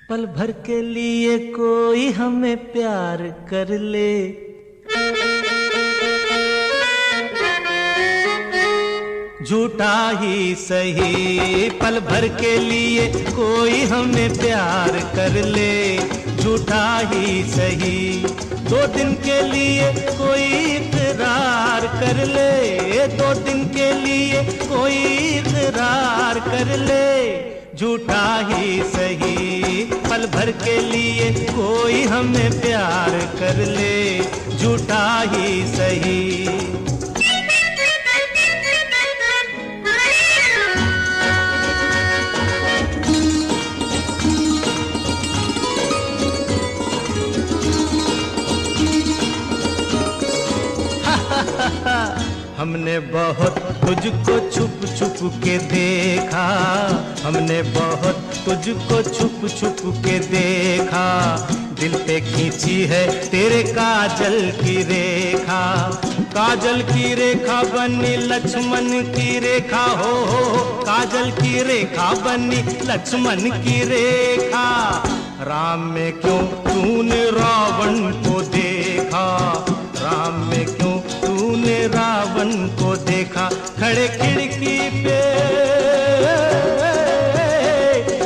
पल भर के लिए कोई हमें प्यार कर ले, झूठा ही सही। पल भर के लिए कोई हमें प्यार कर ले, झूठा ही सही। 2 दिन के लिए कोई इकरार कर ले, 2 दिन के लिए कोई इकरार कर ले, झूठा ही सही। पल भर के लिए कोई हमें प्यार कर ले, झूठा ही सही। हमने बहुत तुझको छुप छुप के देखा, हमने बहुत तुझको छुप छुप के देखा। दिल पे खींची है तेरे काजल की रेखा, काजल की रेखा बनी लक्ष्मण की रेखा, हो काजल की रेखा बनी लक्ष्मण की रेखा। राम में क्यों तूने रावण को देखा, राम में क्यों तूने रावण को देखा। खड़े खिड़की पे,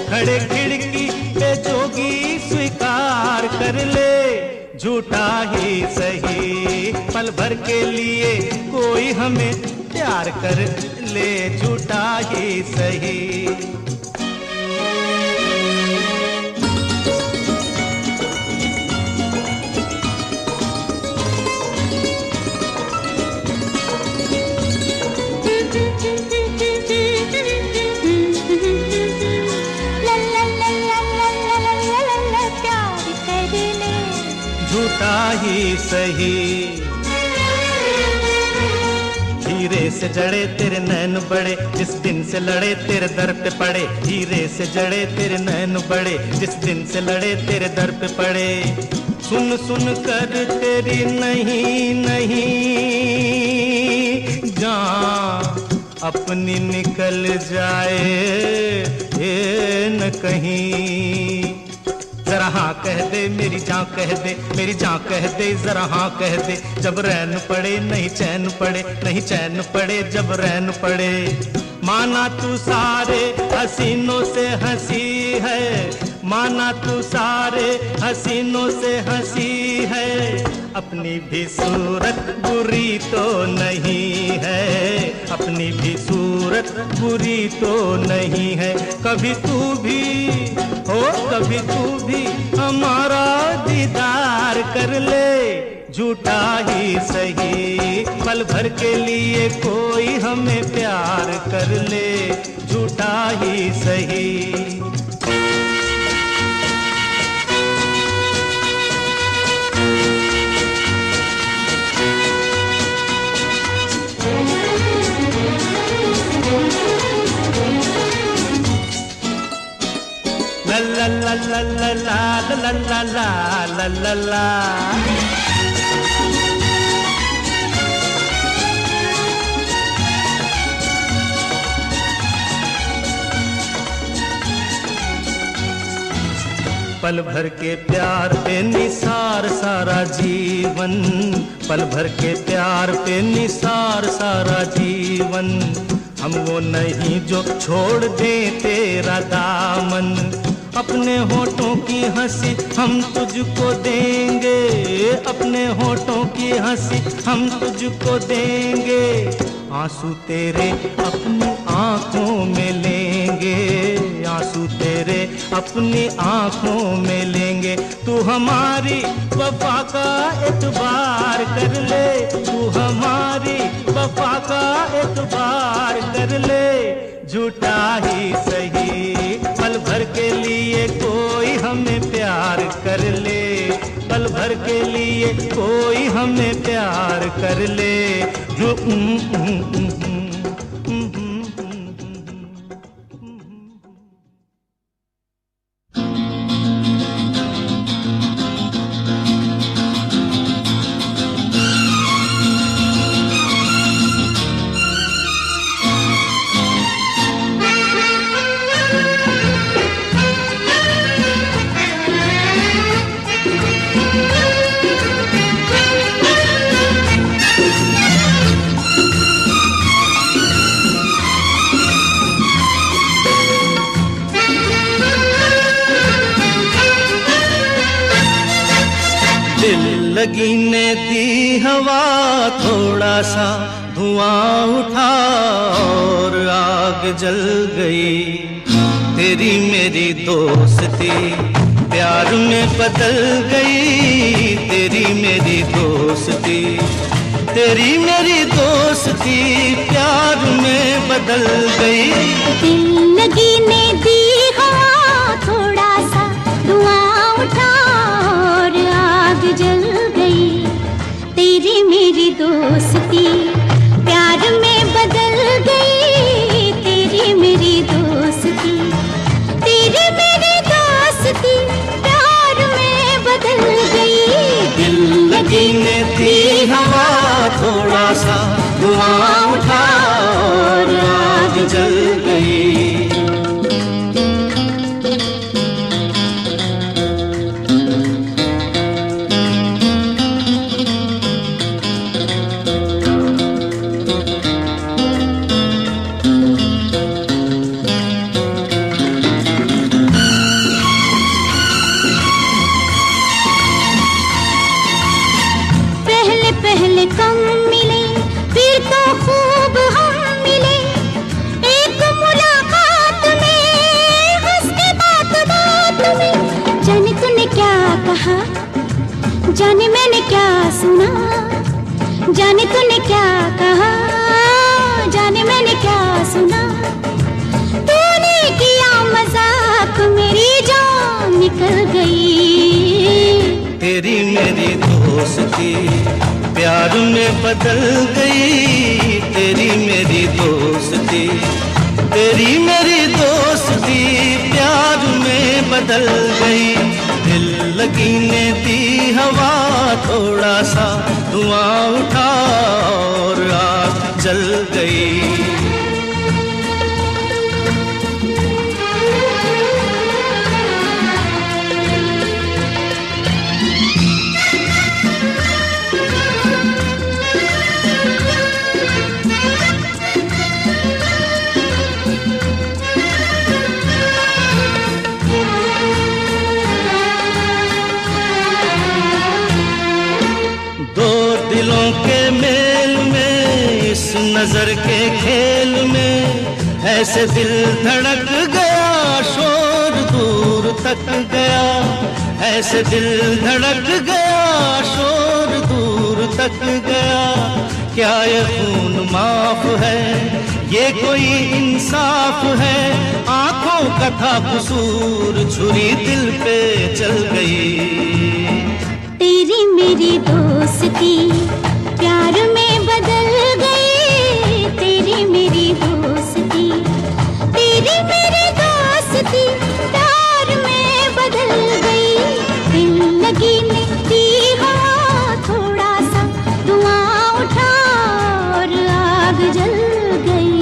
खड़े खिड़की पे जोगी स्वीकार कर ले, झूठा ही सही। पल भर के लिए कोई हमें प्यार कर ले, झूठा ही सही। झूठा ही सही। हीरे से जड़े तेरे नैन बड़े, जिस दिन से लड़े तेरे दर पे पड़े। हीरे से जड़े तेरे नैन बड़े, जिस दिन से लड़े तेरे दर पे पड़े। सुन सुन कर तेरी नहीं नहीं जान अपनी निकल जाए ये न कहीं। जरा हाँ कह दे मेरी जान, कह दे मेरी जान, कह दे जरा हाँ कह दे। जब रैन पड़े नहीं चैन पड़े, नहीं चैन पड़े जब रैन पड़े। माना तू सारे हसीनों से हंसी है, माना तू सारे हसीनों से हंसी है। अपनी भी सूरत बुरी तो नहीं है, अपनी भी सूरत बुरी तो नहीं है। कभी तू भी हो, कभी तू भी हमारा दीदार कर ले, झूठा ही सही। पल भर के लिए कोई हमें प्यार कर ले, झूठा ही सही। ला ला ला ला ला ला ला ला ला ला। पल भर के प्यार पे निसार सारा जीवन, पल भर के प्यार पे निसार सारा जीवन। हम वो नहीं जो छोड़ दे तेरा दामन। अपने होठों की हंसी हम तुझको देंगे, अपने होठों की हंसी हम तुझको देंगे। आंसू तेरे अपनी आंखों में लेंगे, आंसू तेरे अपनी आंखों में लेंगे। तू हमारी वफा का एतबार कर ले, तू हमारी वफा का एतबार कर ले, झूठा ही सही। पल भर के लिए कोई हमें प्यार कर ले, पल भर के लिए कोई हमें प्यार कर ले। जो लगी ने दी हवा थोड़ा सा धुआं उठा और आग जल गई। तेरी मेरी दोस्ती प्यार में बदल गई। तेरी मेरी दोस्ती, तेरी मेरी दोस्ती प्यार में बदल गई। दिल लगी ने दी हवा थोड़ा सा धुआं उठा और आग जल गई। तेरी मेरी दोस्ती प्यार में बदल गई। तेरी मेरी दोस्ती, तेरी मेरी दोस्ती प्यार में बदल गई। दिल लगी ने दी हवा थोड़ा सा धुआं उठा और आग जल गई। पहले कम मिले फिर तो खूब हम मिले। एक मुलाकात में हंसते बात बात में। जाने तूने क्या कहा, जाने मैंने क्या सुना। जाने तूने क्या कहा, जाने मैंने क्या सुना। तूने किया मजाक मेरी जान निकल गई। तेरी मेरी दोस्ती प्यार में बदल गई। तेरी मेरी दोस्ती, तेरी मेरी दोस्ती प्यार में बदल गई। दिल लगी ने दी हवा थोड़ा सा धुआं उठा और आग जल गई। दिलों के मेल में, इस नजर के खेल में ऐसे दिल धड़क गया, शोर दूर तक गया। ऐसे दिल धड़क गया, शोर दूर तक गया। क्या ये खून माफ है, ये कोई इंसाफ है। आंखों का था कसूर, छुरी दिल पे चल गई। तेरी मेरी दोस्ती प्यार में बदल गई। तेरी मेरी दोस्ती, तेरी मेरी दोस्ती प्यार में बदल गई। दिल लगी ने दी हवा थोड़ा सा धुआं उठा और आग जल गई।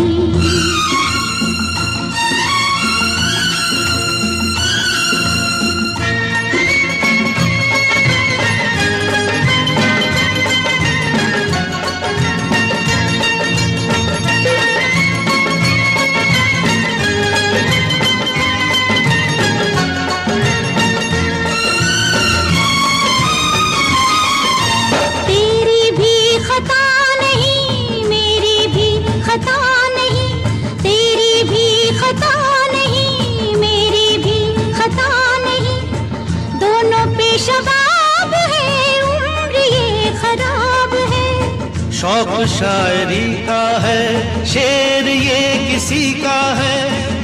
शबाब है उम्र ये खराब है। शौक शायरी का है, शेर ये किसी का है।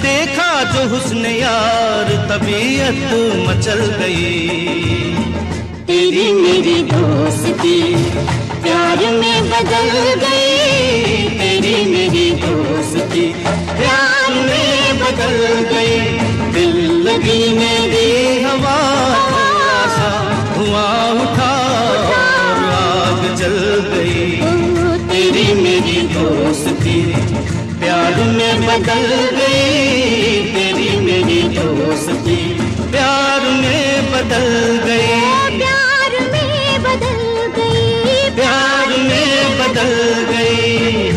देखा जो हुस्न यार तबीयत मचल गई। तेरी मेरी दोस्ती प्यार में बदल गई। तेरी मेरी दोस्ती प्यार में बदल गई। दिल लगी ने दी हवा धुआं उठा और आग जल गई। तेरी मेरी दोस्ती प्यार में बदल गई। तेरी मेरी दोस्ती प्यार में बदल गई। प्यार में बदल गई। प्यार में बदल गई।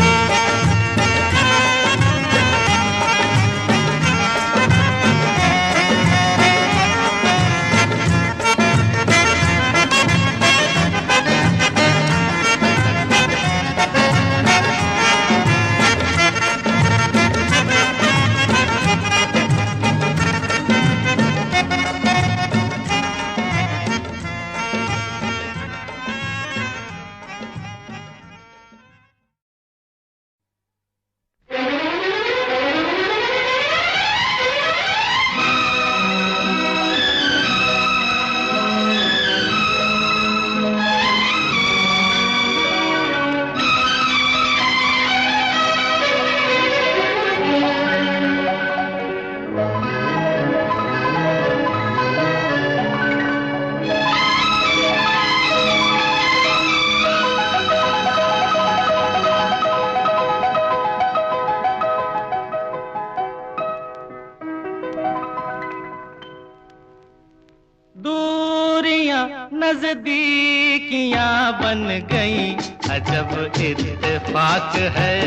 नजदीकियां बन गई, अजब इत्तेफाक है।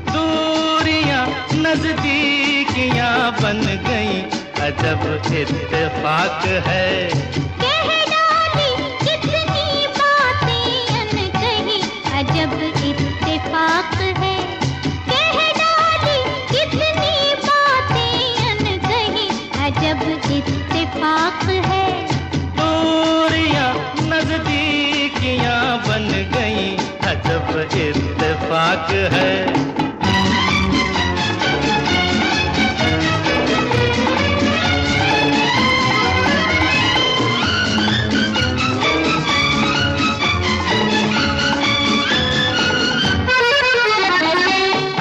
दूरियां नजदीकियां बन गई, अजब इत्तेफाक है। कह डाली कितनी बातें अनकही, अजब इत्तेफाक है। कह डाली कितनी बातें अनकही, अजब इत्तेफाक है। दूरियां नजदीकियां बन गई, अजब इत्तेफाक है।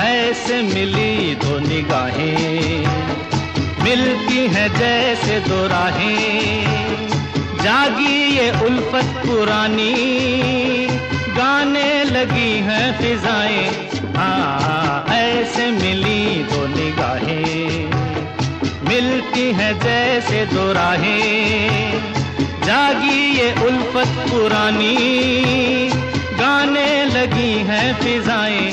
ऐसे मिली दो निगाहें, मिलती हैं जैसे दो राहें। जागी ये उल्फत पुरानी, गाने लगी हैं फिजाएं। ऐसे मिली दो निगाहें, मिलती हैं जैसे दो राहें। जागी ये उल्फत पुरानी, गाने लगी हैं फिजाएं।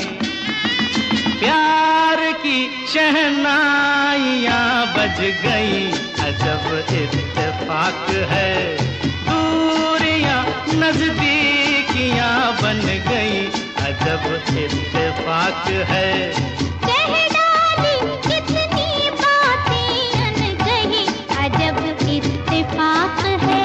प्यार की शहनाइयां बज गई, अजब इत्तेफाक है। दूरियां नजदीकियां बन गई, अजब इत्तेफाक है। कह डाली कितनी बातें अनकही, अजब इत्तेफाक है।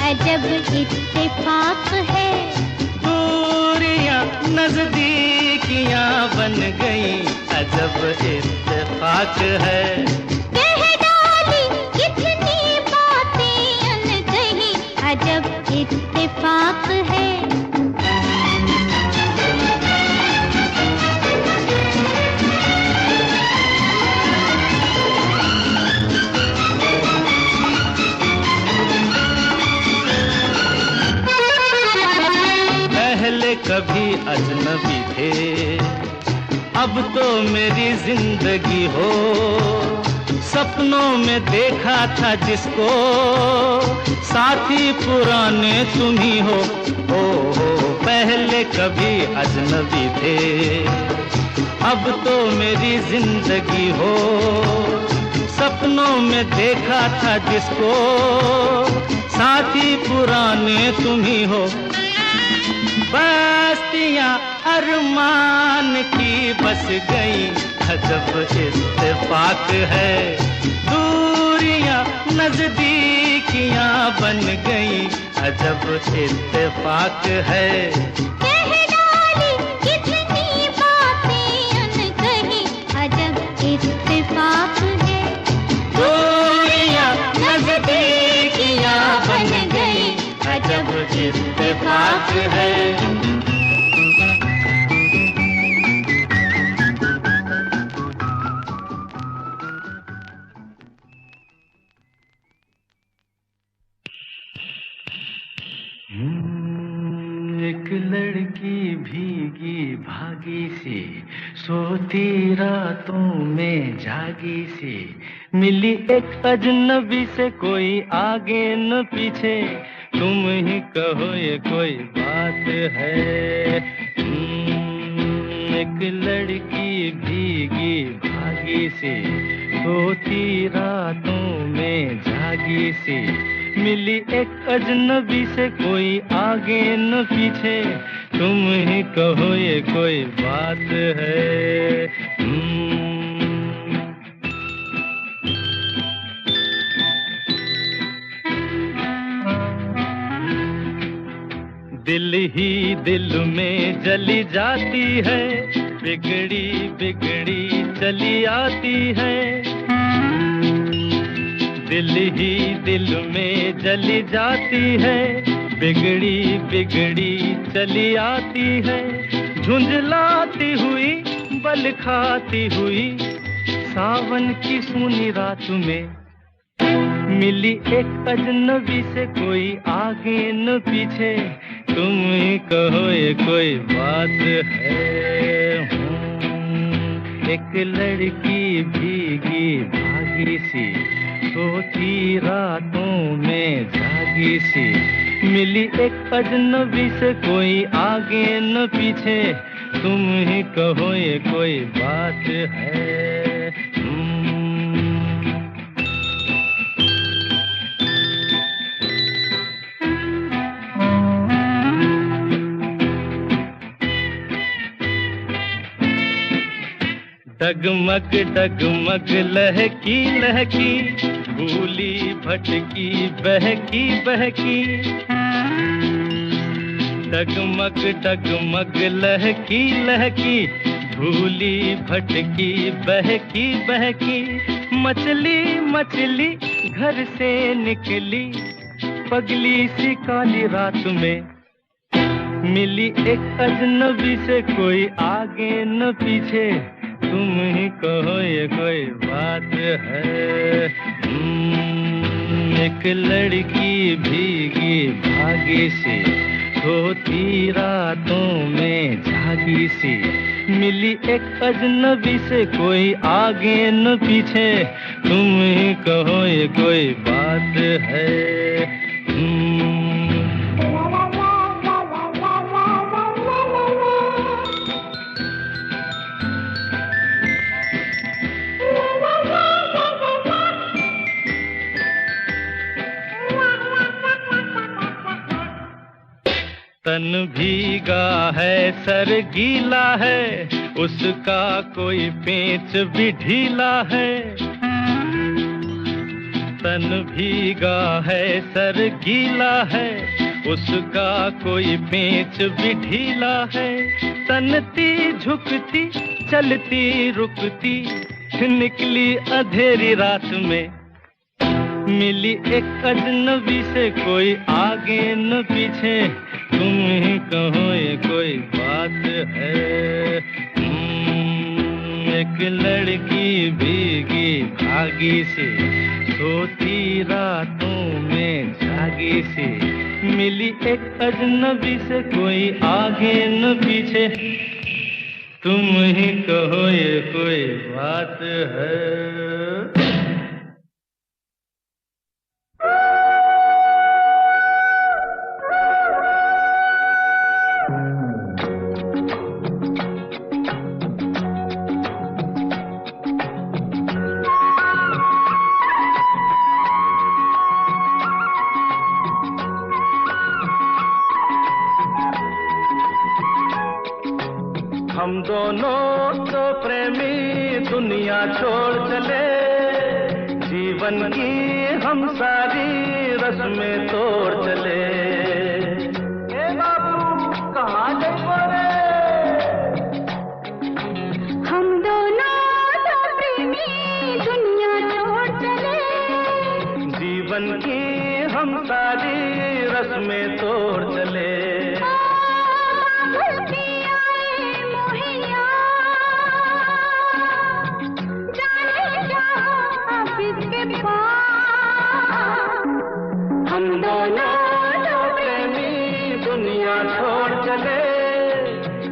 अजब इत्तेफाक है। दूरियां नजदीकियां बन गई, अजब इत्तेफाक है। कह डाली कितनी बातें अनकही, अजब इत्तेफाक है। पहले कभी अजनबी थे, अब तो मेरी जिंदगी हो। सपनों में देखा था जिसको, साथी पुराने तुम ही हो। पहले कभी अजनबी थे, अब तो मेरी जिंदगी हो। सपनों में देखा था जिसको, साथी पुराने तुम ही हो। बस्तियां अरमान की बस गई, अजब इत्तेफाक है। दूरियां नजदीकियां बन गई, अजब इत्तेफाक है। कह डाली कितनी बातें अनकही, अजब इत्तेफाक है। दूरियां नजदीकियां बन गई, अजब इत्तेफाक है। एक लड़की भीगी भागी सी, सोती रातों में जागी सी। मिली एक अजनबी से, कोई आगे न पीछे। तुम ही कहो ये कोई बात है। एक लड़की भीगी भागी सी, सोती रातों में जागी सी। मिली एक अजनबी से कोई आगे न पीछे, तुम ही कहो ये कोई बात है। दिल ही दिल में जली जाती है, बिगड़ी बिगड़ी चली आती है। दिल ही दिल में जली जाती है, बिगड़ी बिगड़ी चली आती है। झुंझलाती हुई बल खाती हुई सावन की सूनी रात में, मिली एक अजनबी से कोई आगे न पीछे, तुम ही कहो ये कोई बात है। एक लड़की भीगी भागी सी, सोती रातों में जागी सी, मिली एक अजनबी से कोई आगे न पीछे, तुम ही कहो ये कोई बात है। डगमग डगमग लहकी लहकी, भूली भटकी बहकी बहकी। डगमग डगमग लहकी लहकी, भूली भटकी बहकी बहकी। मछली मछली घर से निकली, पगली सी काली रात में, मिली एक अजनबी से कोई आगे न पीछे, तुम ही कहो ये कोई बात है। एक लड़की भीगी भागी सी, सोती रातों में जागी सी, मिली एक अजनबी से कोई आगे न पीछे, तुम ही कहो ये कोई बात है। तन भीगा है सर गीला है, उसका कोई पेंच भी ढीला है। तन भीगा है सर गीला है, उसका कोई पेंच भी ढीला है। तनती झुकती चलती रुकती, निकली अंधेरी रात में, मिली एक अजनबी से कोई आगे न पीछे, तुम ही कहो ये कोई बात है। एक लड़की भीगी भागी सी, सोती रातों में जागी सी, मिली एक अजनबी से कोई आगे न पीछे, तुम ही कहो ये कोई बात है। हम दोनों तो प्रेमी दुनिया छोड़ चले, जीवन की हम सारी रस्में तोड़ चले। ए बाबू कहाँ जाइबो रे? हम दोनों तो प्रेमी दुनिया छोड़ चले, जीवन की हम सारी रस्में तोड़ चले। हम दोनों तो प्रेमी दुनिया छोड़ चले,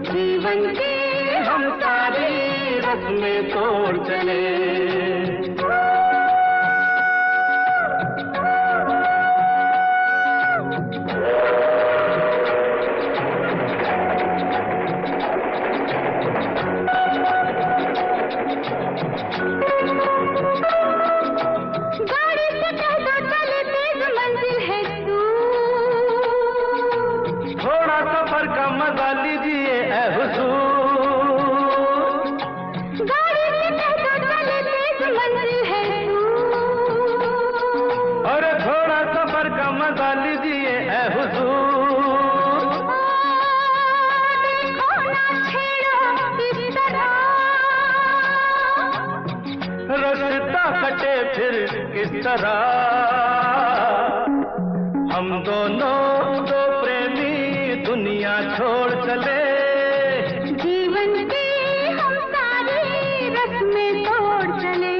जीवन की हम सारी रस्में तोड़ चले। गाड़ी से चल दो चले तेज मंजिल मजा लीजिए ऐ हुजूर। देखो ना छेड़ो इस तरह, रास्ता कटे फिर किस तरह, हम दोनों दो प्रेमी दुनिया छोड़ चले। जीवन की हम सारी रस्में तोड़ चले।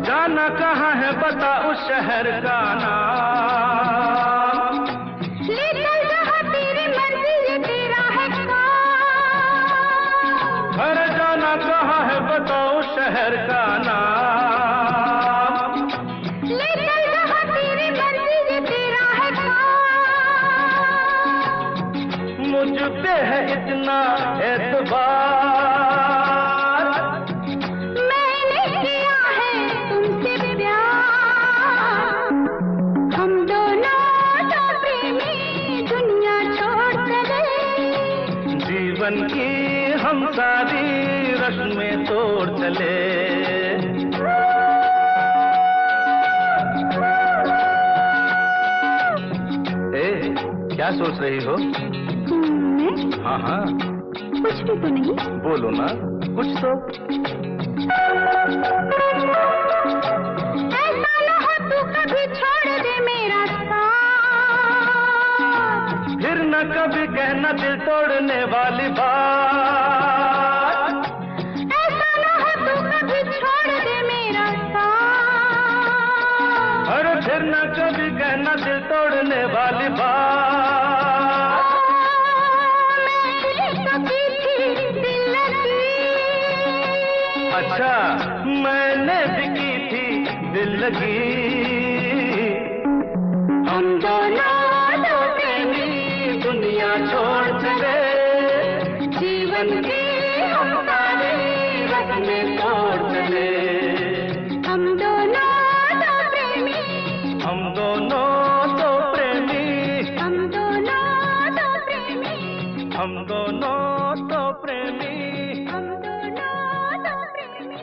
जाना कहाँ है बता उस शहर का नाम, ले चल जहाँ तेरी मर्जी तेरा है काम। अरे जाना कहाँ है बता उस शहर का नाम, ले चल जहाँ तेरी मर्जी तेरा है काम। मुझ पे है इतना एतबार, मैंने किया है तुमसे प्यार। हम दोनों तो प्रेमी दुनिया छोड़ चले। जीवन की हम सारी रस्में तोड़ चले। ए, क्या सोच रही हो? मैं हाँ हाँ कुछ भी तो नहीं। बोलो ना कुछ तो। ऐसा न हो तू कभी छोड़ दे मेरा साथ, फिर न कभी कहना दिल तोड़ने वाली बात। ऐसा न हो तू कभी छोड़ दे मेरा साथ। अरे फिर न कभी कहना दिल तोड़ने वाली बात। मैंने तो की थी दिल लगी, अच्छा मैंने भी की थी दिल लगी। हम दोनों तो प्रेमी दुनिया छोड़ चले। जीवन की हम सारी रस्में तोड़ चले। हम दोनों तो प्रेमी, हम दोनों तो प्रेमी, हम दोनों तो प्रेमी, हम दोनों तो प्रेमी। हम दोनों तो प्रेमी।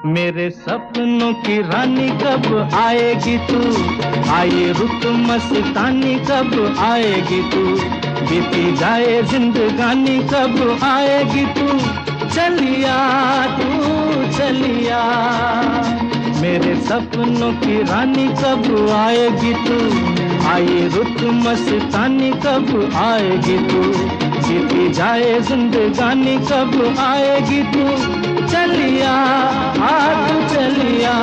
मेरे सपनों की रानी कब आएगी तू, आए रुत मस्तानी कब आएगी तू, बीती जाए जिंदगानी कब आएगी तू, चलिया तू चलिया। मेरे सपनों की रानी कब आएगी तू, आए रुत मस्तानी कब आएगी तू, बीती जाए जिंदगानी कब आएगी तू, चलिया आ तू चलिया।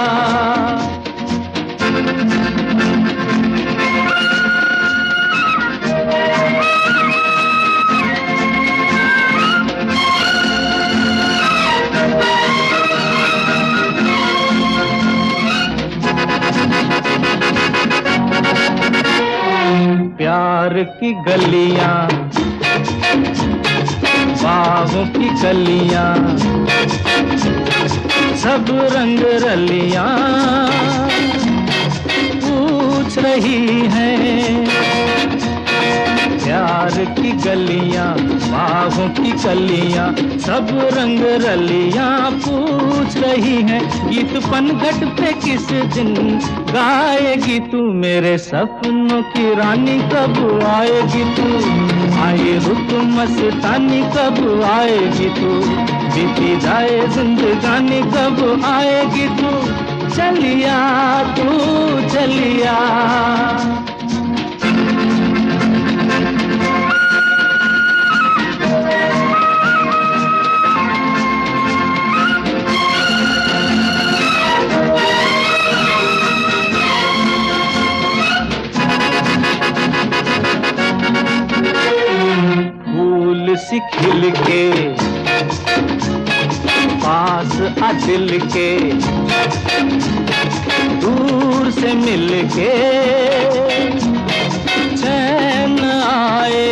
प्यार की की गलियां, बाहों की कलियां, सब रंग रलियां पूछ रही हैं। प्यार की गलियां, बाहों की कलियां, सब रंग रलियां पूछ रही हैं। गीत पनघट पे किस दिन गाएगी तू, मेरे सपनों की रानी कब आएगी तू। आए रुत मस्तानी कब आएगी तू, बीती जाए जिंदगानी कब आएगी तू। चलिया तू चलिया, सी खिल के पास आ दिल के, दूर से मिल के चैन आए।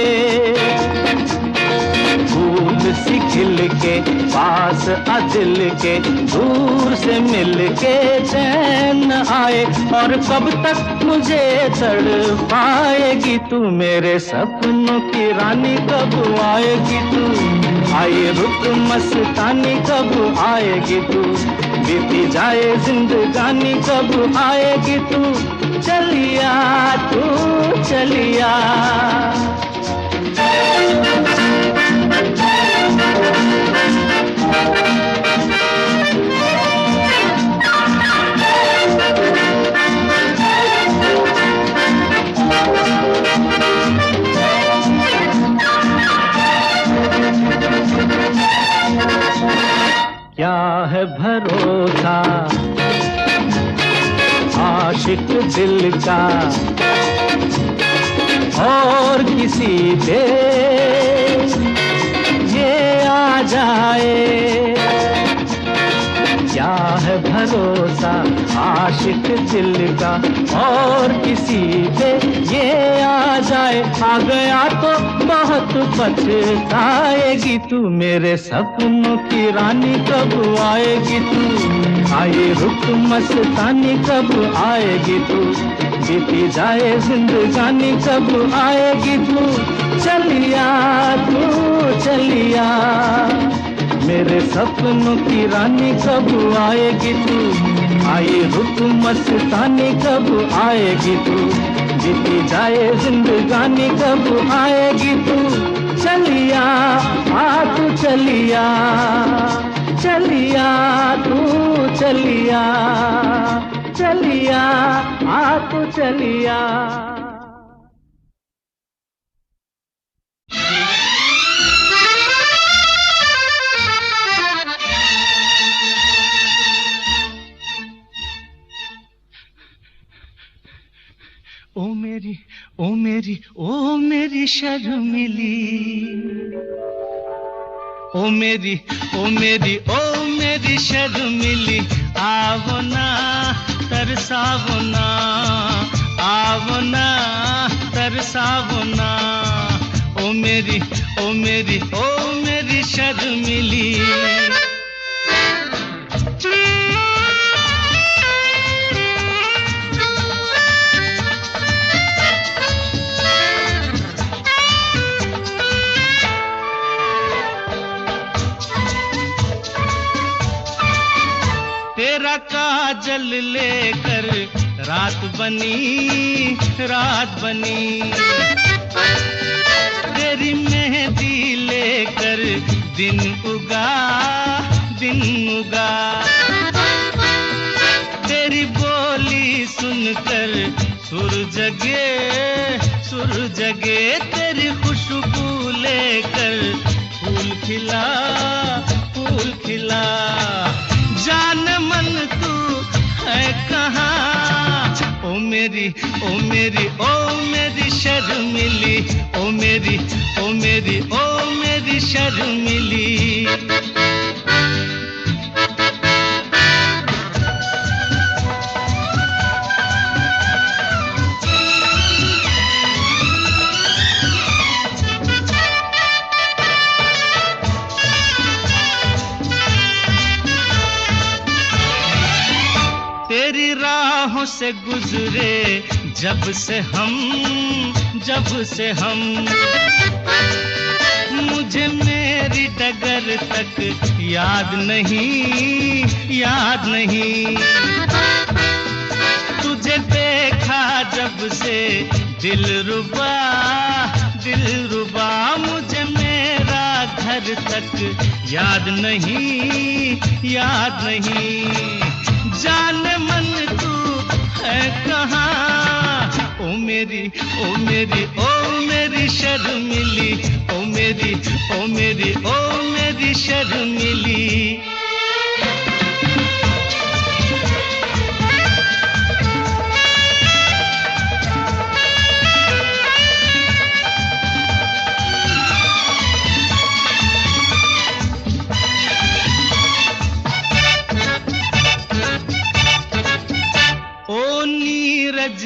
फूल सी खिल के पास आ दिल के, दूर से मिल के चैन आए। और कब तक मुझे तड़पाएगी तू, मेरे सपनों की रानी कब आएगी तू। आए रुत मस्तानी कब आएगी तू, बीती जाए जिंदगानी कब आएगी तू। चलिया तू चलिया, क्या है भरोसा आशिक दिल का और किसी पे ये आ जाए। क्या है भरोसा आशिक दिल का और किसी पे ये आ जाए। आ गया तो बहुत पछताएगी तू, मेरे सपनों की रानी कब आएगी तू। आए रुत मस्तानी कब आएगी तू, बीती जाए जिंदगानी कब आएगी तू। चलिया तू चलिया, मेरे सपनों की रानी कब आएगी तू। आए रुत मस्तानी कब आएगी तू, बीती जाए जिंदगानी कब आएगी तू। चलिया आ तू चलिया, चलिया तू चलिया, चलिया आ तू चलिया। ओ मेरी ओ मेरी ओ मेरी शर्मिली, ओ मेरी ओ मेरी ओ मेरी शर्मिली। आवो ना तरसावो ना, आवो ना तरसावो ना। ओ मेरी ओ मेरी ओ मेरी शर्मिली। तेरा काजल लेकर रात बनी, रात बनी। तेरी मेहंदी लेकर दिन उगा, दिन उगा। तेरी बोली सुनकर सुर जगे, सुर जगे। तेरी खुशबू लेकर फूल खिला, फूल खिला। जान मन तू है कहाँ, ओ मेरी ओ मेरी ओ मेरी शर्मिली। ओ मेरी ओ मेरी ओ मेरी शर्मिली। से गुजरे जब से हम मुझे मेरी डगर तक याद नहीं तुझे देखा जब से दिलरुबा मुझे मेरा घर तक याद नहीं जान मन तू है कहाँ ओ मेरी शर्मिली ओ मेरी शर्मिली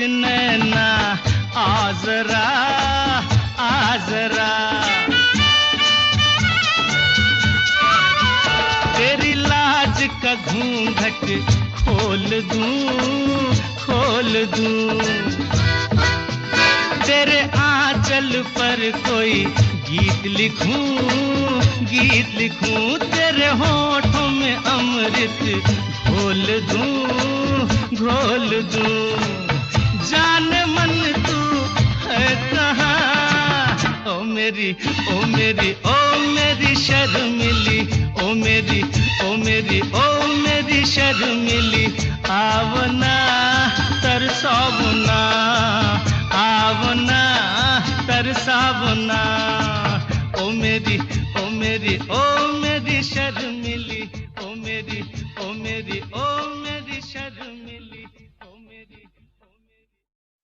नैना आ जरा तेरी लाज का घूंघट खोल दूं तेरे आंचल पर कोई गीत लिखूं तेरे होठों में अमृत घोल दूं जान मन तू है कहाँ ओ मेरी शर्मिली ओ मेरी शर्मिली आवना तरसावना ओ मेरी शर्मिली ओ मेरी शर्मिली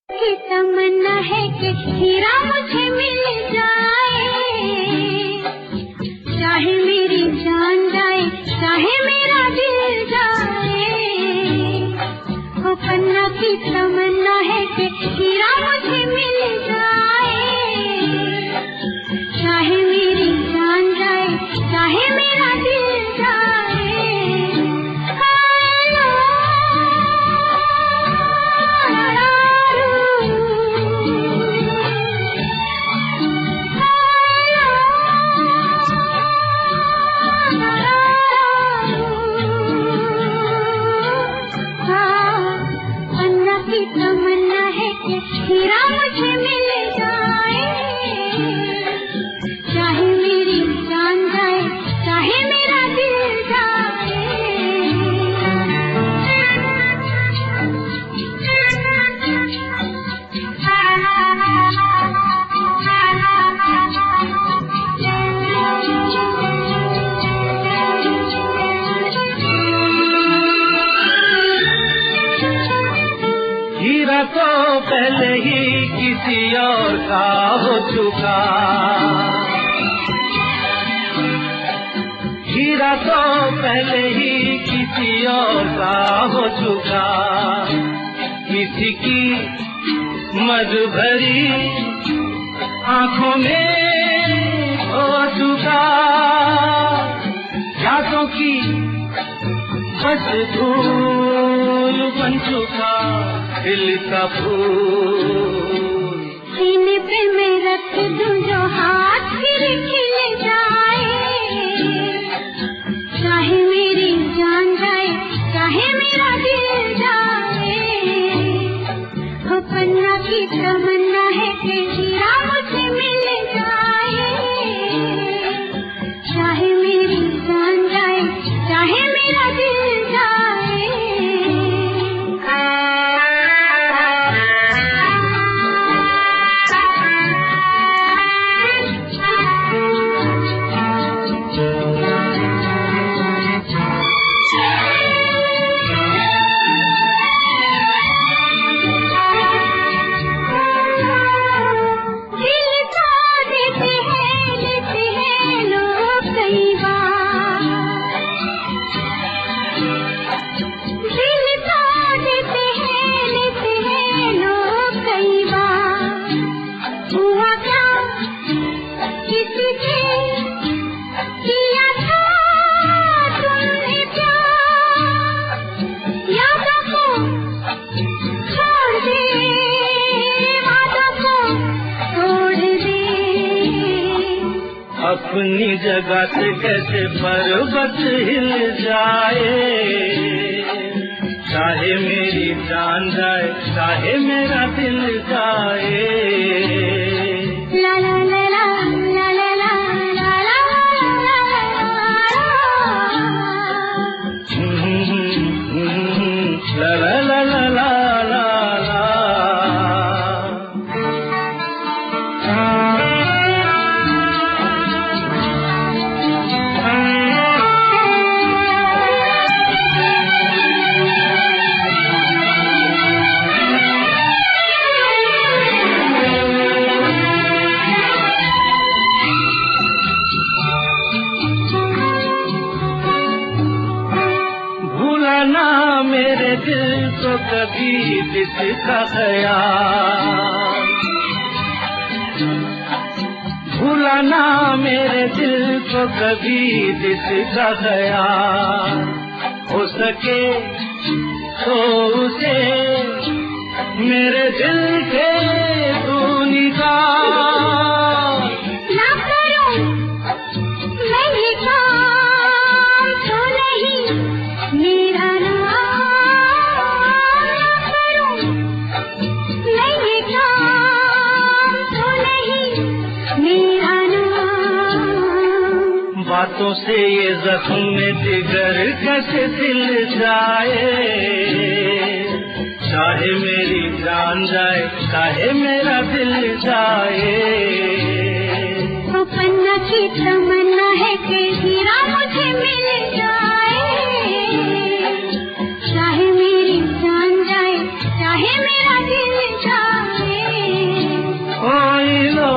की तमन्ना है कि हीरा मुझे मिल जाए, चाहे मेरी जान जाए चाहे मेरा दिल जाए। वो पन्ना की तमन्ना है कि हीरा मुझे मिल जाए, चाहे मेरी जान जाए चाहे मेरा दिल जाए। तमन्ना है कि हीरा मुझे मिल जाए, चाहे मेरी जान जाए चाहे मेरा दिल जाए। हीरा तो पहले ही किसी और का हो चुका, हीरा तो पहले ही किसी और का हो चुका। किसी की मद भरी आंखों में हो चुका, रातों की बस धूल बन चुका दिल का फूल। सीने पे मैं रख दूं जो हाथ फिर खिल जाए, चाहे मेरी जान जाए चाहे मेरा दिल जाए। वो पन्ना की तमन्ना है कि हीरा मुझे मिल जाए, चाहे मेरी जान जाए चाहे मेरा दिल जाए। अपनी जगह से कैसे पर्वत हिल जाए, चाहे मेरी जान जाए चाहे मेरा दिल जाए। ला ला ला ला ला ला ला ला ला ला ला ला ला। मेरे दिल को कभी दिखता ख्याल, भूलाना मेरे दिल को कभी दिखता ख्याल, हो सके तो उसे मेरे दिल के तू निकाल। ना करूं मैं ये काम तो नहीं मेरा बातों से ये जख्म में जिगर कैसे दिल जाए, चाहे मेरी जान जाए चाहे मेरा दिल जाए। वो पन्ना की तमन्ना है कि हीरा मुझे मिल जाए, चाहे मेरी जान जाए चाहे मेरा दिल जाए। ओए लो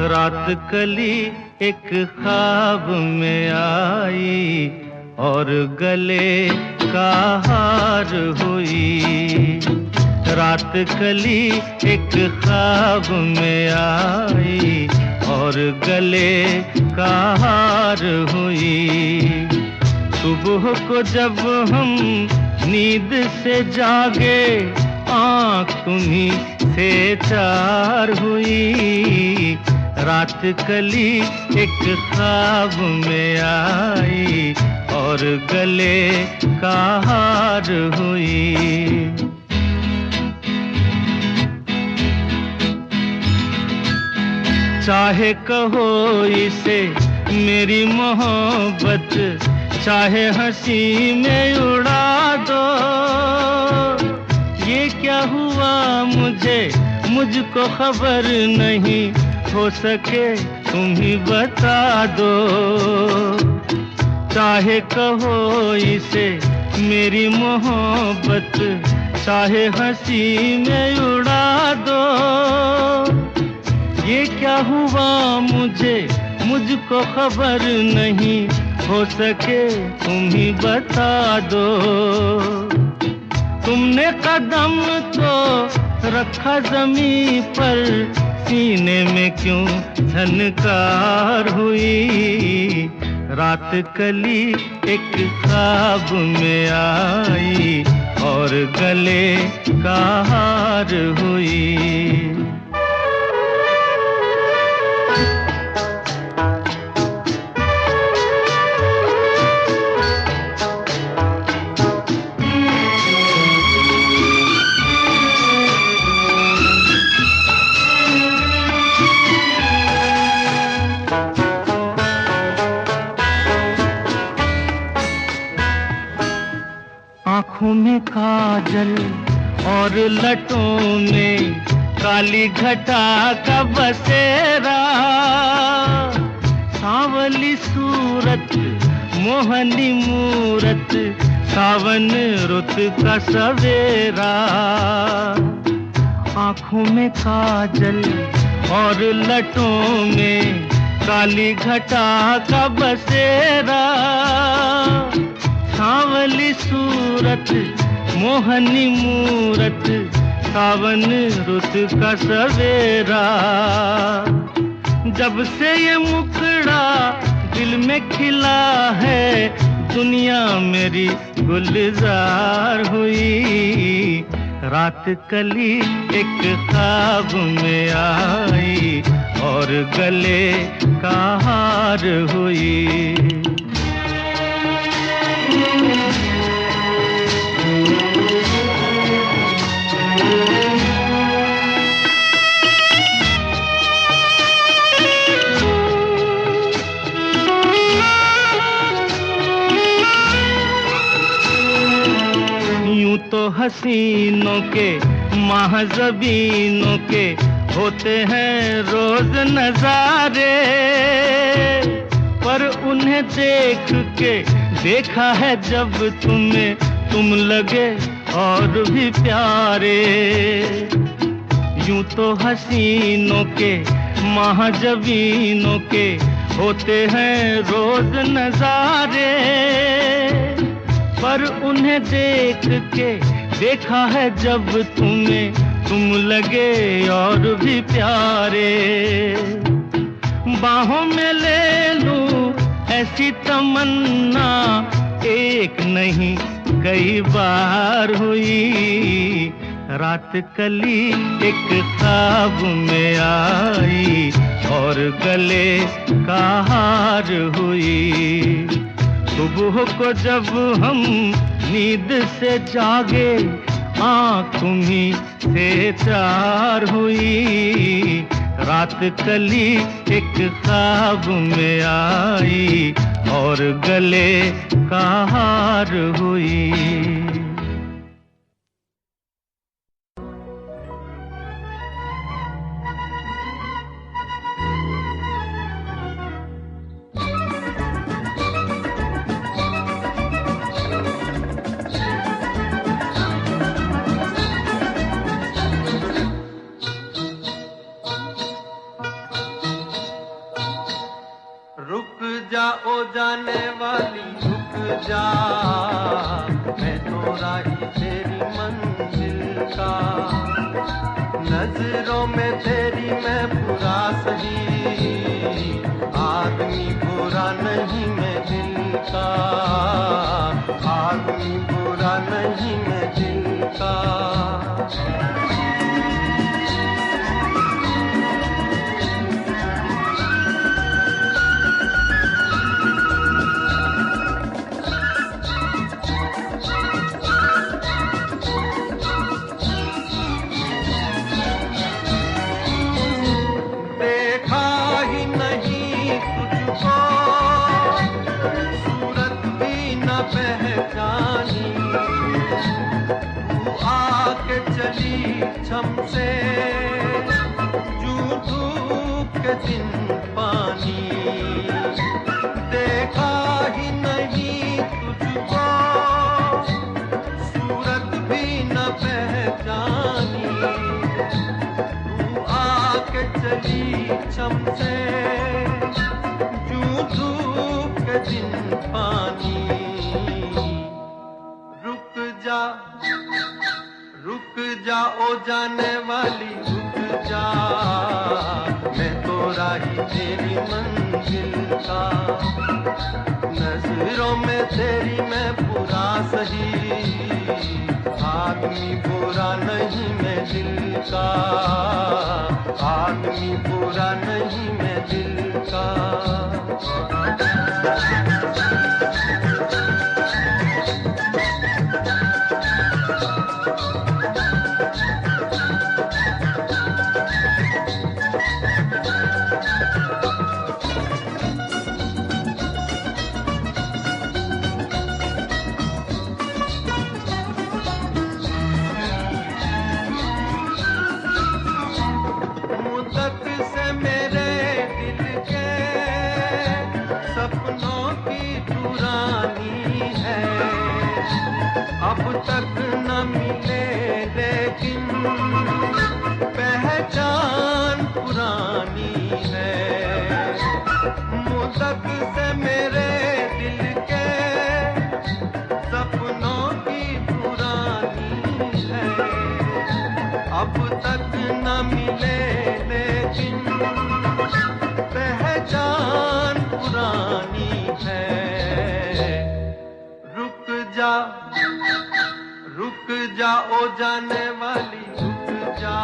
रात कली एक ख्वाब में आई और गले का हार हुई। रात कली एक ख्वाब में आई और गले का हार हुई। सुबह को जब हम नींद से जागे आँख तुम्हीं से चार हुई। रात कली एक ख्वाब में आई और गले का हार हुई। चाहे कहो इसे मेरी मोहब्बत, चाहे हंसी में उड़ा दो। ये क्या हुआ मुझको खबर नहीं, हो सके तुम ही बता दो। चाहे कहो इसे मेरी मोहब्बत, चाहे हंसी में उड़ा दो। ये क्या हुआ मुझको खबर नहीं, हो सके तुम ही बता दो। तुमने कदम तो रखा ज़मीं पर, सीने में क्यों झनकार हुई। रात कली एक ख्वाब में आई और गले का हार हुई। आँखों में काजल और लटों में काली घटा का बसेरा, सांवली सूरत मोहनी मूरत, सावन रुत का सवेरा। आँखों में काजल और लटों में काली घटा का बसेरा, सांवली सूरत मोहनी मूरत, सावन रुत का सवेरा। जब से ये मुखड़ा दिल में खिला है, दुनिया मेरी गुलजार हुई। रात कली एक ख्वाब में आई और गले का हार हुई। यूं तो हसीनों के महज़बीनों के होते हैं रोज नजारे, पर उन्हें देख के देखा है जब तुम्हें, तुम लगे और भी प्यारे। यूं तो हसीनों के महज़बीनों के होते हैं रोज नजारे, पर उन्हें देख के देखा है जब तुम्हें, तुम लगे और भी प्यारे। बाहों में ले लूं ऐसी तमन्ना, एक नहीं कई बार हुई। रात कली एक ख्वाब में आई और गले का हार हुई। सुबह को जब हम नींद से जागे, आँख तुम्हीं से चार हुई। रात कली एक ख्वाब में आई और गले का हार हुई। ओ जाने वाली रुक जा, मैं तो राही तेरी मंजिल का। नजरों में तेरी मैं बुरा सही, आदमी बुरा नहीं मैं दिल का, आदमी बुरा नहीं मैं दिल का। हमसे जूं धूप के दिन पानी, देखा ही नहीं तुझको, सूरत भी न पहचानी। तू आके चली छम से जूं धूप के दिन पानी। रुक जा ओ जाने वाली रुक जा, मैं तो राही तेरी मंजिल का। नजरों में तेरी मैं बुरा सही, आदमी बुरा नहीं मैं दिल का, आदमी बुरा नहीं मैं दिल का। से मेरे दिल के सपनों की पुरानी है, अब तक न मिले लेकिन पहचान पुरानी है। मुद्दत से मेरे दिल के सपनों की पुरानी है, अब तक न मिले लेकिन पहचान पुरानी है। रुक जा, रुक जा ओ जाने वाली, रुक जा,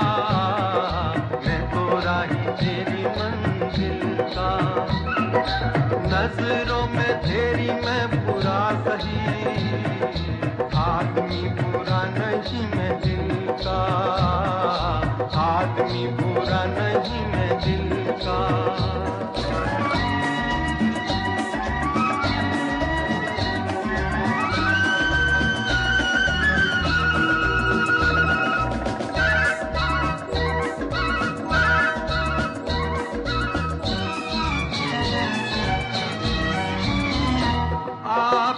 मैं तो राही तेरी मंजिल का। नजरों में तेरी मैं बुरा सही, आदमी बुरा नहीं मैं दिल का, आदमी बुरा नहीं मैं दिल का।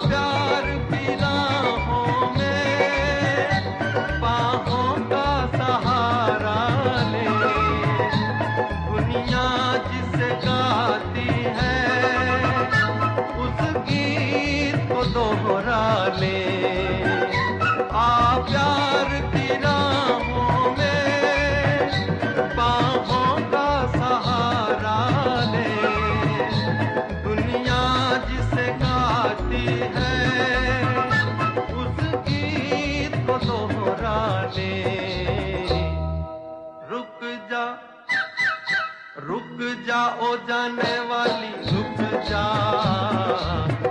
प्यार की राहों में बाहों का सहारा ले, दुनिया जिसे गाती है उस गीत को दोहरा ले। प्यार की राहों में बाहों का सहारा ले, दुनिया जिसे गाती है उस गीत को दोहरा ले। रुक जा, रुक जा ओ जाने वाली, रुक जा,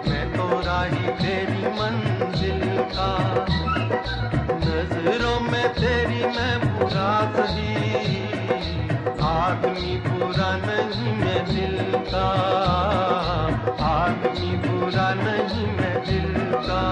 मैं तो राही तेरी मंजिल का। नजरों में तेरी मैं बुरा सही, आदमी बुरा नहीं मैं दिल का, आदमी बुरा नहीं मैं दिल का।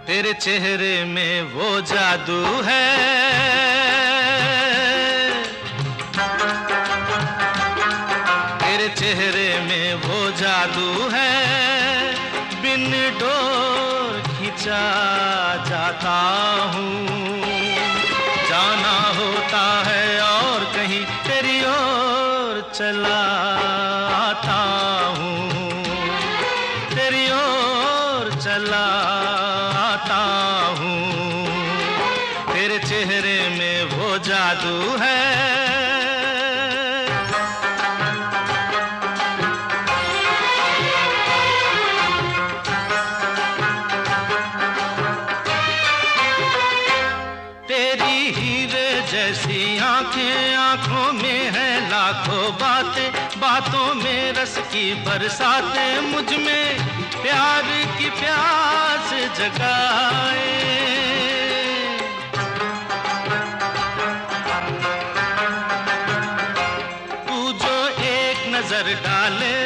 तेरे चेहरे में वो जादू है, तेरे चेहरे में वो जादू है, बिन डोर खिंचा जाता हूँ। जाना होता है और कहीं तेरी ओर चला आता हूँ, तेरी ओर चला आता हूँ। तेरे चेहरे में वो जादू है। तेरी हीरे जैसी आंखें, आंखों में है लाखों बातें, बातों में रस की बरसातें, मुझ में प्यार की प्यास जगाए। तू जो एक नजर डाले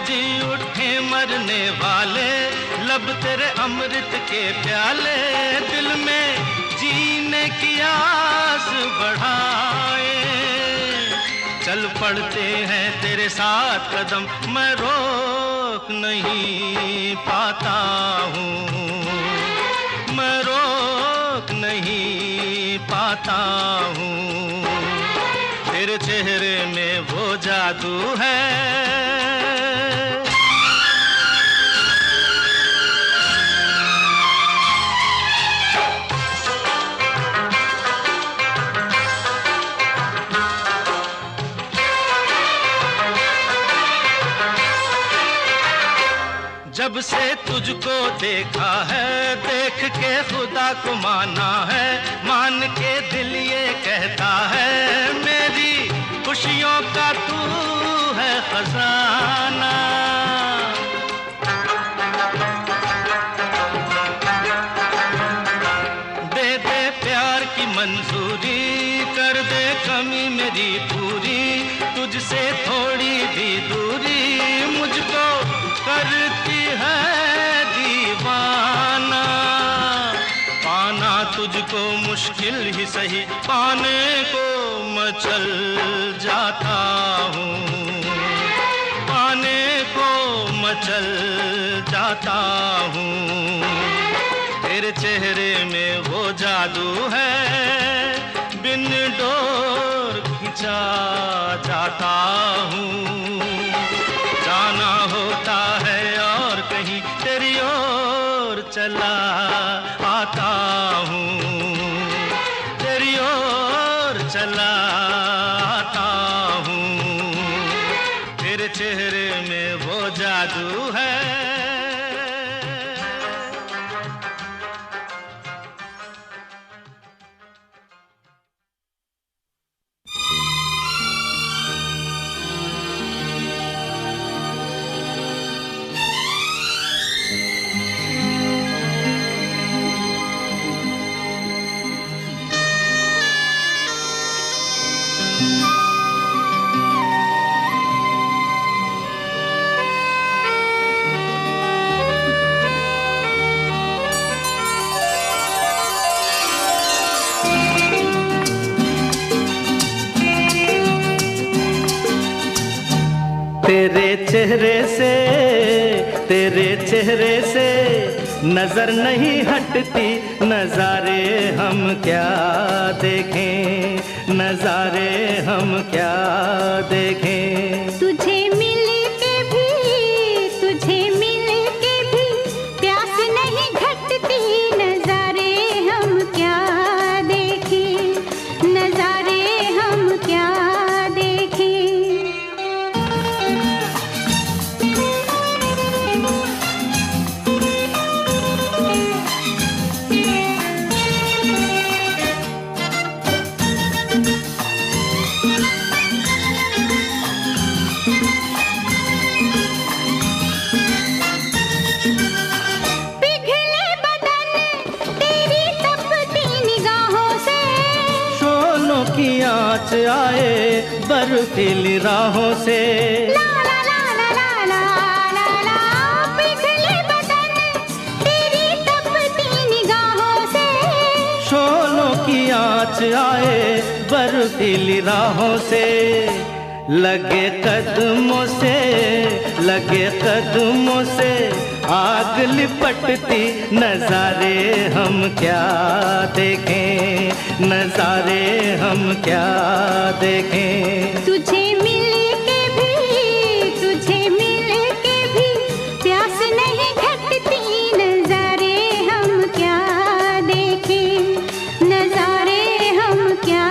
जी उठे मरने वाले, लब तेरे अमृत के प्याले, दिल में जीने की आस बढ़ाए। चल पड़ते हैं तेरे साथ कदम, मैं रोक नहीं पाता हूँ, मैं रोक जाता हूँ। तेरे चेहरे में वो जादू है, जब से तुझको देखा है, देख के खुदा को माना है, मान के दिल ये कहता है मेरी खुशियों का तू है खजाना। दे दे प्यार की मंजूरी, कर दे कमी मेरी पूरी, तुझसे थोड़ी भी दूरी मुझको करती है दीवाना। पाना तुझको मुश्किल ही सही, पाने को मचल जाता हूँ, पाने को मचल जाता हूँ। तेरे चेहरे में वो जादू है, बिन डोर खिंचा जाता हूँ। जाना होता है और कहीं तेरी ओर चला आता हूँ, तेरी ओर चला आता हूँ। तेरे चेहरे में वो जादू है। तेरे चेहरे से नजर नहीं हटती, नजारे हम क्या देखें, नजारे हम क्या देखें। तुझे मिल के भी प्यास नहीं घटती, नजारे हम क्या देखें, नजारे हम क्या देखें। आए बर्फीली राहों से, ला ला ला ला ला ला ला ला, पिघले बदन तेरी तपती निगाहों से। शोलों की आँच आए बर्फीली राहों से, लगे कदमों से आग लिपटती, नजारे हम क्या देखें, नजारे हम क्या देखें। तुझे मिल के भी प्यास नहीं घटती, नजारे हम क्या देखें, नजारे हम क्या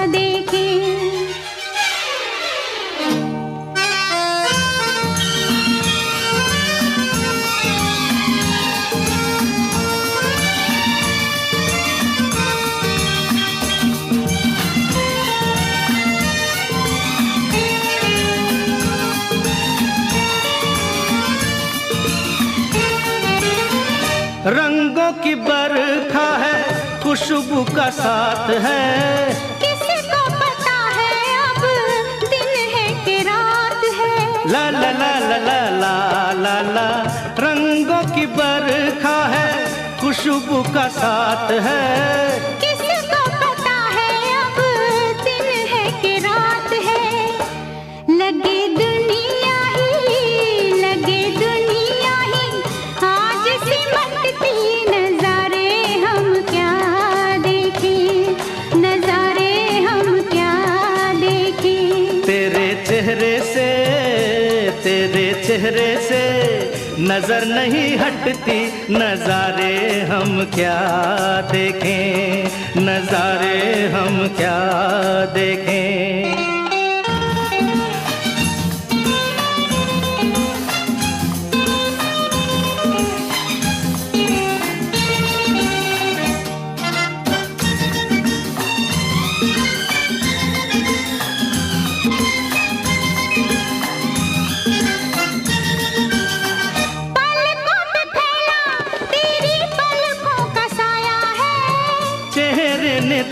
देखें। रंगों की बरखा है, खुशबू का साथ है, किसको पता है अब दिन है कि रात है। ला ला ला ला ला ला ला ला, रंगों की बरखा है, खुशबू का साथ है, किसको पता है अब दिन है कि रात है। लगे दुनिया ही आज सिमटती, नजारे हम क्या देखें, नजर नहीं हटती, नजारे हम क्या देखें, नजारे हम क्या देखें।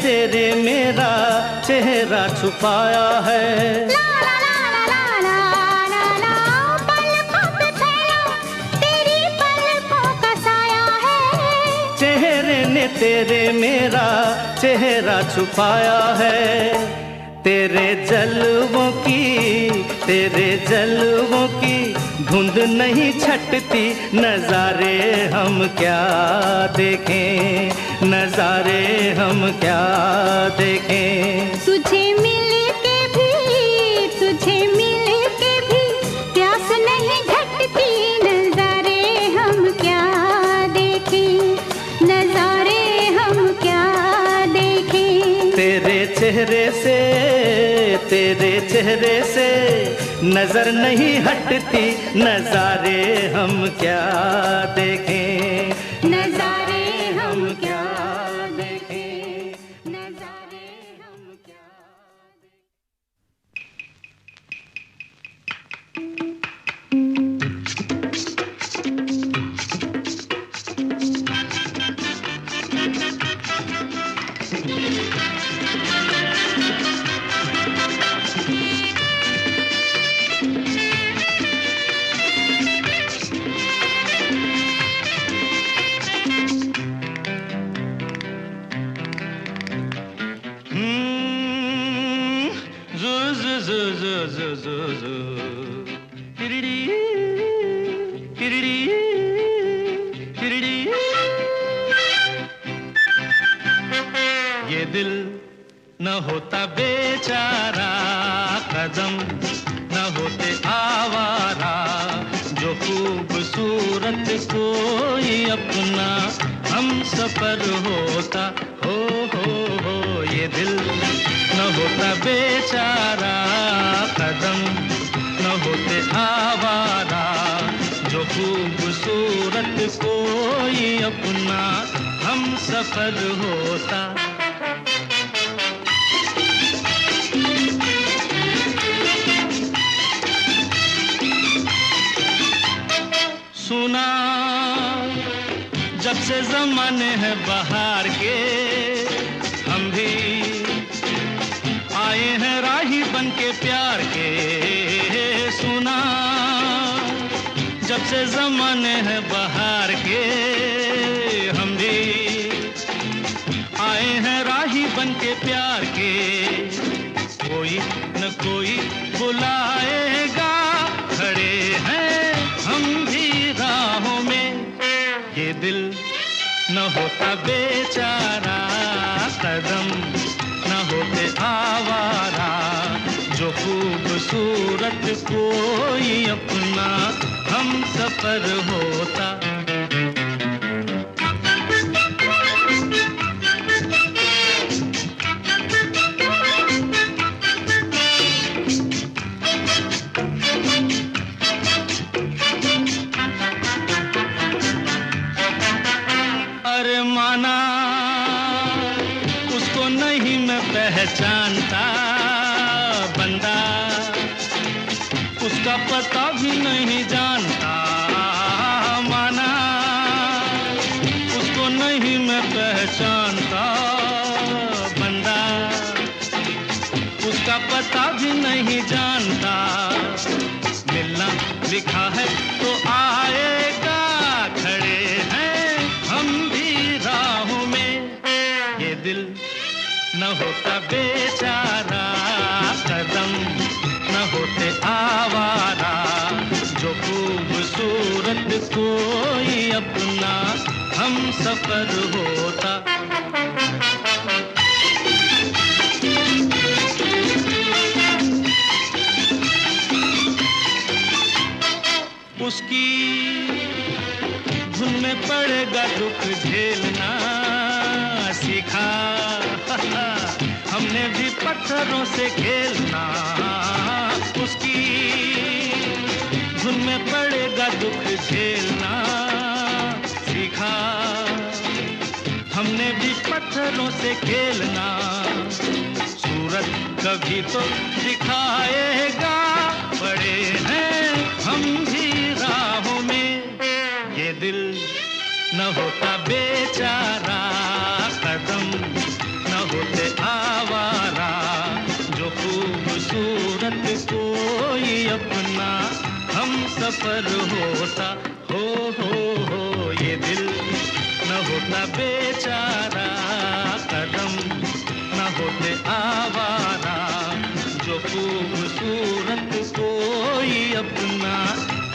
तेरे मेरा चेहरा छुपाया है, ला ला ला ला ला ला ला, पलकों पे फैला तेरी पलकों का साया है। चेहरे ने तेरे मेरा चेहरा छुपाया है। तेरे जलवों की धुंध नहीं छटती, नजारे हम क्या देखें, नजारे हम क्या देखें। तुझे मिल के भी प्यास नहीं घटती, नजारे हम क्या देखें, नजारे हम क्या देखें। तेरे चेहरे से नजर नहीं हटती, नजारे हम क्या देखें, नजारे हम क्या देखें, नजारे हम क्या ये दिल न होता बेचारा, कदम न होते आवारा, जो खूबसूरत कोई अपना हम सफर होता। हो ये दिल न होता बेचारा, कदम न होते आवारा, जो खूबसूरत कोई अपना हम सफर होता। सुना जब से ज़माने हैं बहार के, हम भी आए हैं राही बन के प्यार के। सुना जब से ज़माने हैं बहार के, हम भी आए हैं राही बन के प्यार के। कोई न कोई बुलाएगा, खड़े हैं हम भी राहों में। ये दिल न होता बेचारा, कदम न होते आवारा, जो खूबसूरत कोई अपना हम सफर होता। अरे माना उसको नहीं मैं पहचानता, बंदा उसका पता भी नहीं जानता। माना उसको नहीं मैं पहचानता, बंदा उसका पता भी नहीं जानता। मिलना लिखा है तो आएगा, खड़े हैं हम भी राहों में। ये दिल न होता बेचारा, कदम न होते आवारा, जो खूबसूरत कोई अपना हम सफर होता। उसकी पड़ेगा दुख झेलना सीखा। हमने भी पत्थरों से खेलना, उसकी धुन में पड़ेगा दुख झेलना सीखा। हमने भी पत्थरों से खेलना, सूरत कभी तो दिखाएगा। पड़े हैं हम भी राहों में, ये दिल न होता बेचारा, कदम न होते आवारा। जो खूबसूरत कोई अपना हम सफर होता, हो ये दिल न होता बेचारा, कदम न होते आवारा। जो खूबसूरत कोई अपना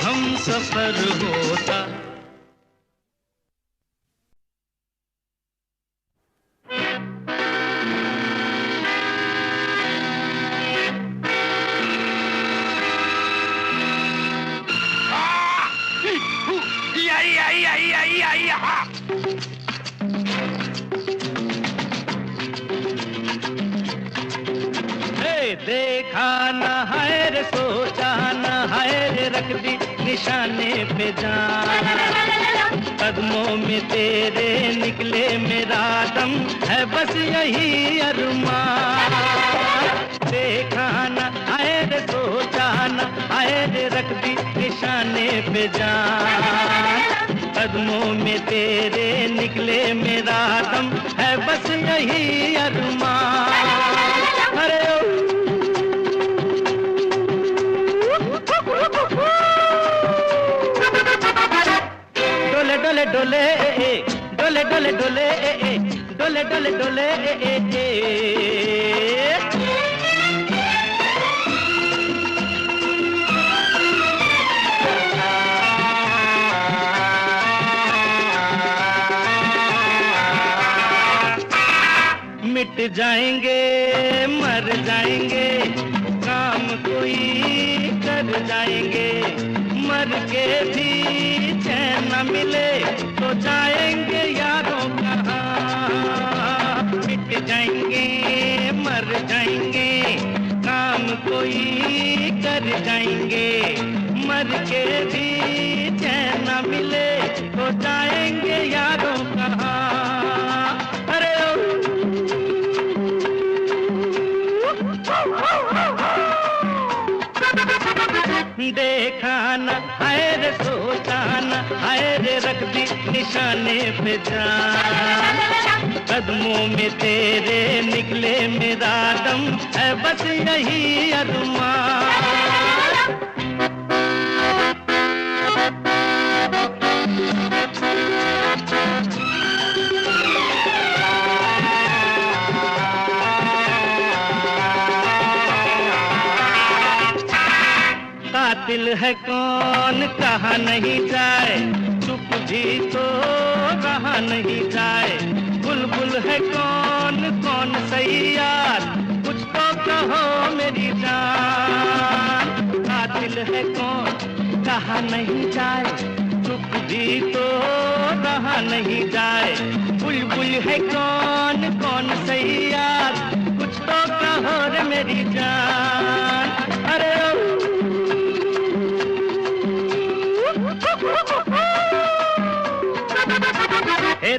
हम सफर होता। देखा न है रे, सोचा न है रे, रख दी निशाने पे जान। कदमों में तेरे निकले मेरा दम, है बस यही अरमान। देखा न है रे, सोचा न है रे, रख दी निशाने पे जान। कदमों में तेरे निकले मेरा दम, है बस यही अरमान। अरे डोले डोले डोले डोले डोले डोले डोले डोले मिट जाएंगे मर जाएंगे, काम कोई कर जाएंगे। मर के भी चैन न मिले तो जाएंगे यारों कहाँ। मिट जाएंगे मर जाएंगे, काम कोई कर जाएंगे। मर के भी चैन न मिले तो जाएंगे यारों कहाँ। अरे देखा न है रे, सोचा न है रे, रख दी निशाने पे जान। कदमों में तेरे निकले मेरा दम, है बस यही अरमान। कातिल है कौन कहा नहीं जाए, चुप भी तो रहा नहीं जाए। बुलबुल है कौन कौन सही यार, कुछ तो कहो मेरी जान। कातिल है कौन कहा नहीं जाए, चुप भी तो रहा नहीं जाए। बुलबुल है कौन कौन सही यार, कुछ तो कहो रे मेरी जान। अरे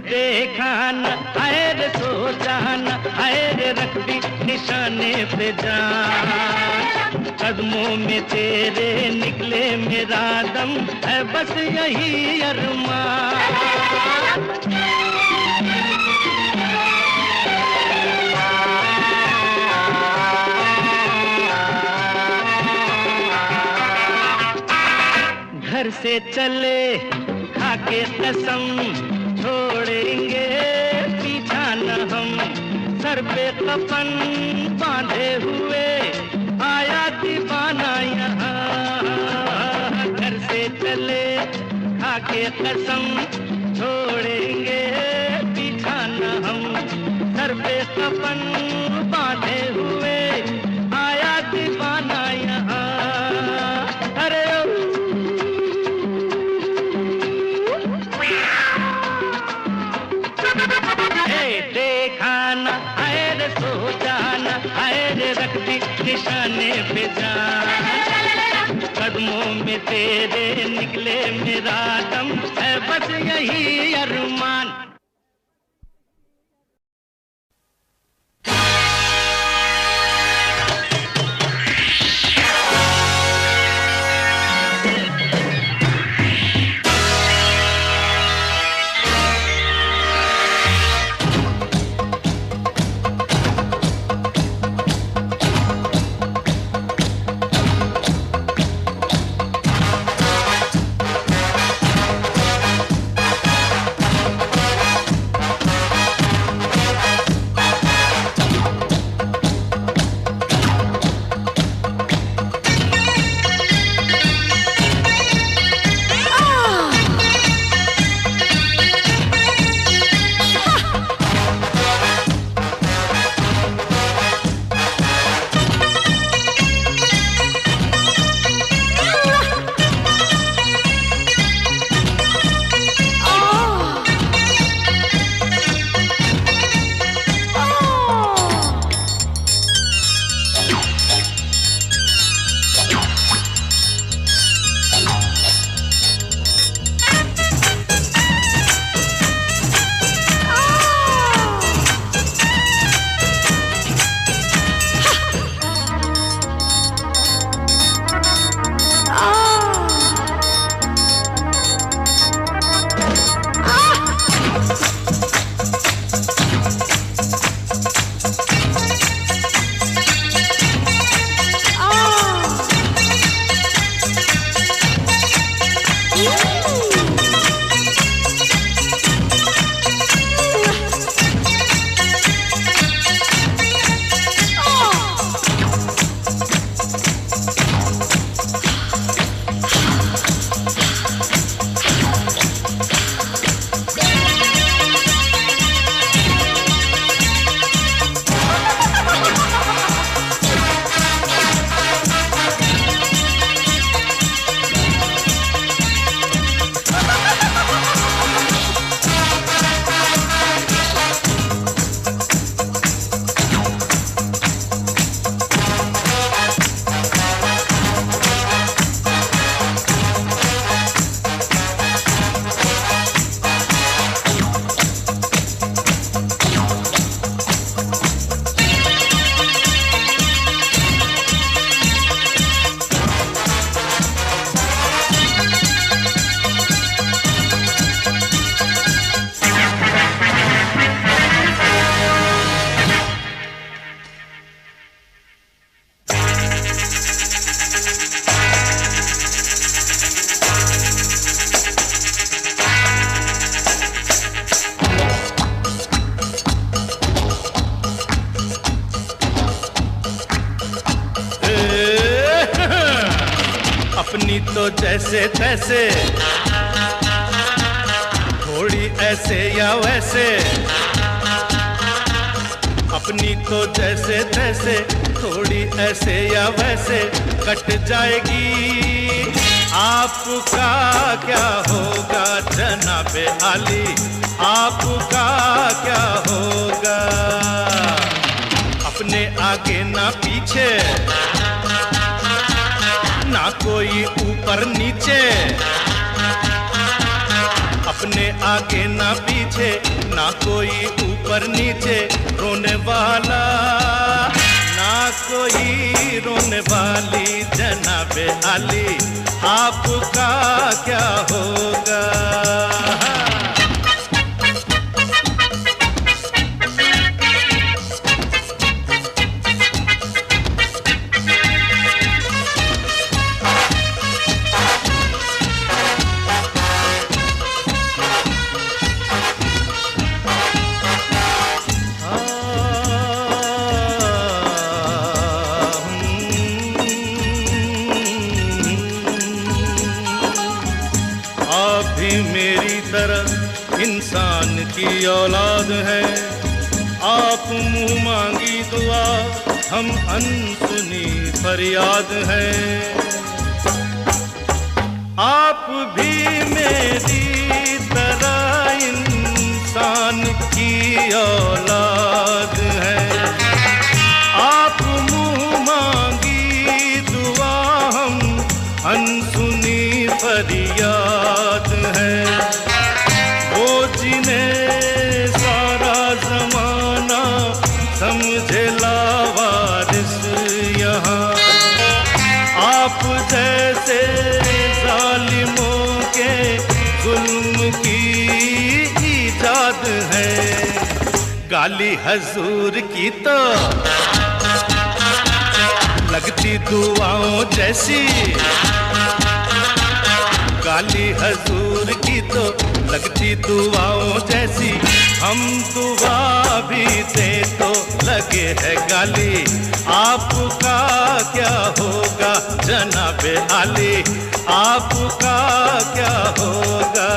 देखा न है रे, सोचा न है रे, रख दी निशाने पे जान। कदमों में तेरे निकले मेरा दम, है बस यही अरमान। घर से चले खाके कसम, छोड़ेंगे पीछा न हम। सर पे कफन बांधे हुए आया दीवाना यहाँ। घर से चले खाके कसम, छोड़ेंगे पीछा न हम। सर पे कफन बांधे हुए आया दीवाना यहाँ। अरे रख दी निशाने पे जान। कदमों में तेरे निकले मेरा दम, है बस यही अरमान। अपनी तो जैसे तैसे, थोड़ी ऐसे या वैसे। अपनी तो जैसे तैसे, थोड़ी ऐसे या वैसे कट जाएगी। आपका क्या होगा जनाबे आली, आपका क्या होगा। अपने आगे ना पीछे, ना कोई ऊपर नीचे। अपने आगे ना पीछे, ना कोई ऊपर नीचे। रोने वाला ना कोई रोने वाली जनाबे आली, आपका क्या होगा। मेरी तरह इंसान की औलाद है। आप मुंह मांगी दुआ, हम अनसुनी फरियाद है। आप भी मेरी तरह इंसान की औलाद है। आप मुंह गाली हजूर की तो लगती दुआओं जैसी, गाली हजूर की तो लगती दुआओं जैसी, हम दुआ भी दे तो लगे है गाली। आपका क्या होगा जनाबे आली, आपका क्या होगा।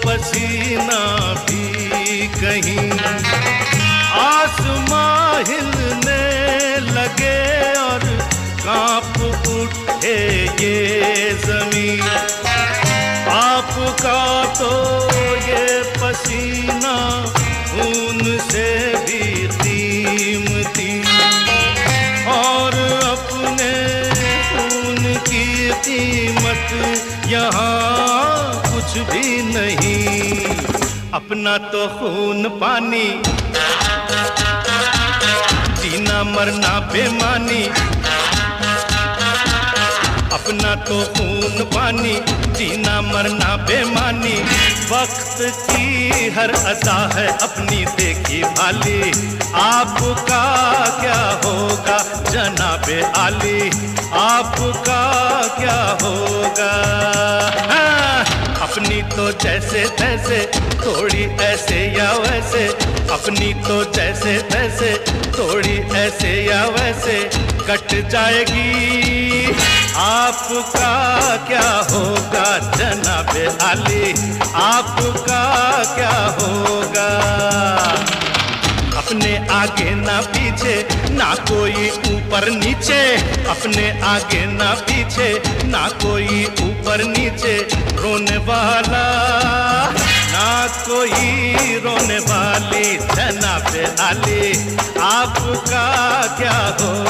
पसीना भी कहीं आसमां हिलने लगे और कांप उठे ये जमीन। आपका तो ये पसीना खून से भी कीमती, और अपने खून की कीमत यहाँ कुछ भी नहीं। अपना तो खून पानी, जीना मरना बेमानी। अपना तो खून पानी, जीना मरना बेमानी। वक्त की हर अदा है अपनी देखी भाली, आपका क्या होगा जनाबे आली, आपका क्या होगा। अपनी तो जैसे तैसे, थोड़ी ऐसे या वैसे, अपनी तो जैसे तैसे, थोड़ी ऐसे या वैसे कट जाएगी। आपका क्या होगा जनाबे आली, आपका क्या होगा। अपने आगे ना पीछे, ना कोई ऊपर नीचे, अपने आगे ना पीछे, ना कोई ऊपर नीचे। रोने वाला ना कोई रोने वाली, जनाबे आली आपका क्या हो।